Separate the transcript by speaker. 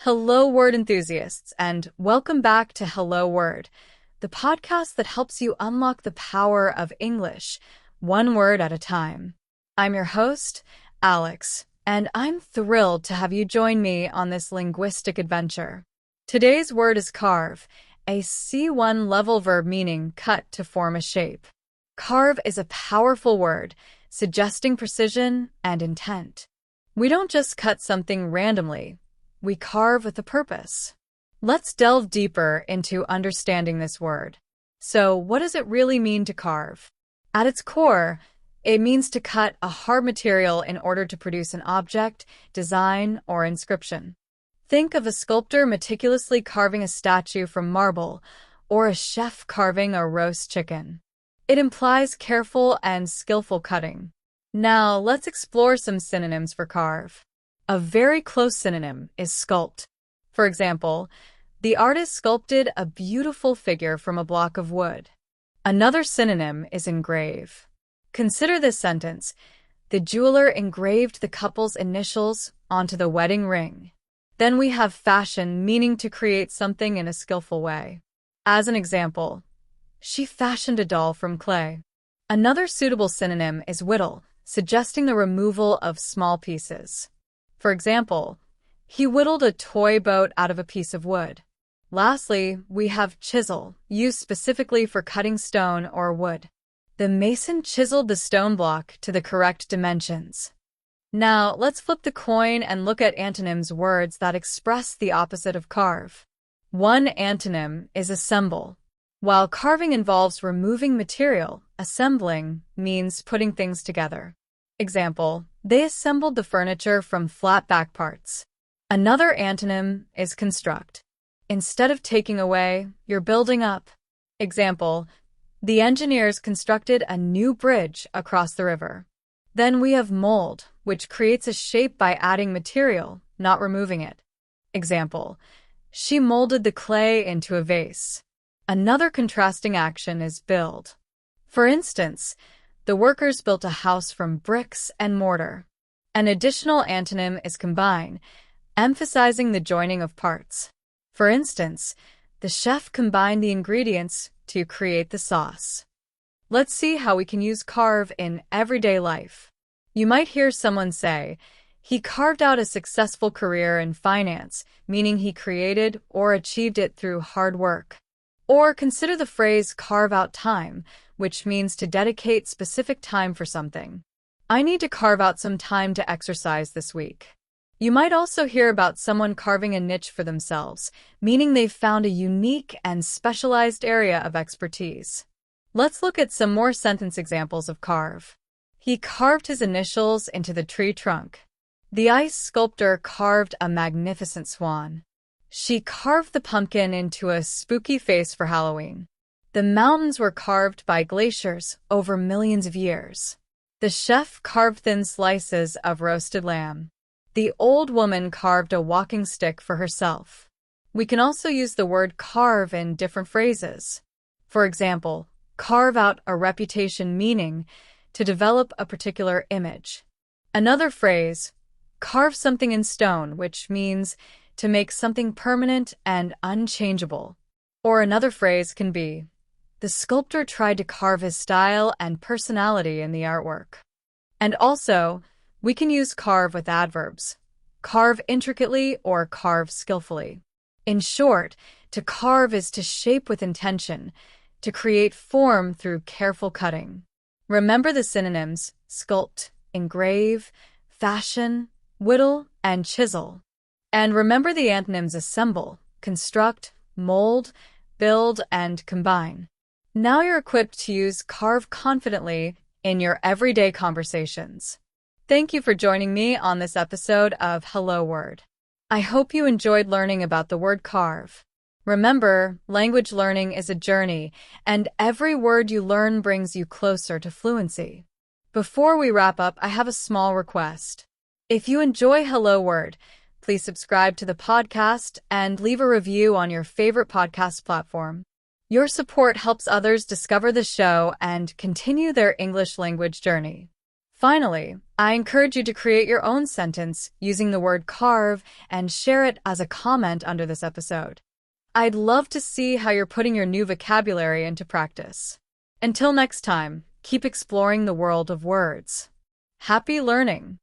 Speaker 1: Hello, word enthusiasts, and welcome back to Hello Word, the podcast that helps you unlock the power of English, one word at a time. I'm your host, Alex, and I'm thrilled to have you join me on this linguistic adventure. Today's word is carve, a C1 level verb meaning cut to form a shape. Carve is a powerful word, suggesting precision and intent. We don't just cut something randomly. We carve with a purpose. Let's delve deeper into understanding this word. So, what does it really mean to carve? At its core, it means to cut a hard material in order to produce an object, design, or inscription. Think of a sculptor meticulously carving a statue from marble, or a chef carving a roast chicken. It implies careful and skillful cutting. Now, let's explore some synonyms for carve. A very close synonym is sculpt. For example, the artist sculpted a beautiful figure from a block of wood. Another synonym is engrave. Consider this sentence: the jeweler engraved the couple's initials onto the wedding ring. Then we have fashion, meaning to create something in a skillful way. As an example, she fashioned a doll from clay. Another suitable synonym is whittle, suggesting the removal of small pieces. For example, he whittled a toy boat out of a piece of wood. Lastly, we have chisel, used specifically for cutting stone or wood. The mason chiseled the stone block to the correct dimensions. Now, let's flip the coin and look at antonyms, words that express the opposite of carve. One antonym is assemble. While carving involves removing material, assembling means putting things together. Example, they assembled the furniture from flat back parts. Another antonym is construct. Instead of taking away, you're building up. Example, the engineers constructed a new bridge across the river. Then we have mold, which creates a shape by adding material, not removing it. Example, she molded the clay into a vase. Another contrasting action is build. For instance, the workers built a house from bricks and mortar. An additional antonym is combine, emphasizing the joining of parts. For instance, the chef combined the ingredients to create the sauce. Let's see how we can use carve in everyday life. You might hear someone say, he carved out a successful career in finance, meaning he created or achieved it through hard work. Or consider the phrase carve out time, which means to dedicate specific time for something. I need to carve out some time to exercise this week. You might also hear about someone carving a niche for themselves, meaning they've found a unique and specialized area of expertise. Let's look at some more sentence examples of carve. He carved his initials into the tree trunk. The ice sculptor carved a magnificent swan. She carved the pumpkin into a spooky face for Halloween. The mountains were carved by glaciers over millions of years. The chef carved thin slices of roasted lamb. The old woman carved a walking stick for herself. We can also use the word carve in different phrases. For example, carve out a reputation, meaning to develop a particular image. Another phrase, carve something in stone, which means to make something permanent and unchangeable. Or another phrase can be, the sculptor tried to carve his style and personality in the artwork. And also, we can use carve with adverbs. Carve intricately or carve skillfully. In short, to carve is to shape with intention, to create form through careful cutting. Remember the synonyms sculpt, engrave, fashion, whittle, and chisel. And remember the antonyms assemble, construct, mold, build, and combine. Now you're equipped to use carve confidently in your everyday conversations. Thank you for joining me on this episode of Hello Word. I hope you enjoyed learning about the word carve. Remember, language learning is a journey, and every word you learn brings you closer to fluency. Before we wrap up, I have a small request. If you enjoy Hello Word, please subscribe to the podcast and leave a review on your favorite podcast platform. Your support helps others discover the show and continue their English language journey. Finally, I encourage you to create your own sentence using the word carve and share it as a comment under this episode. I'd love to see how you're putting your new vocabulary into practice. Until next time, keep exploring the world of words. Happy learning!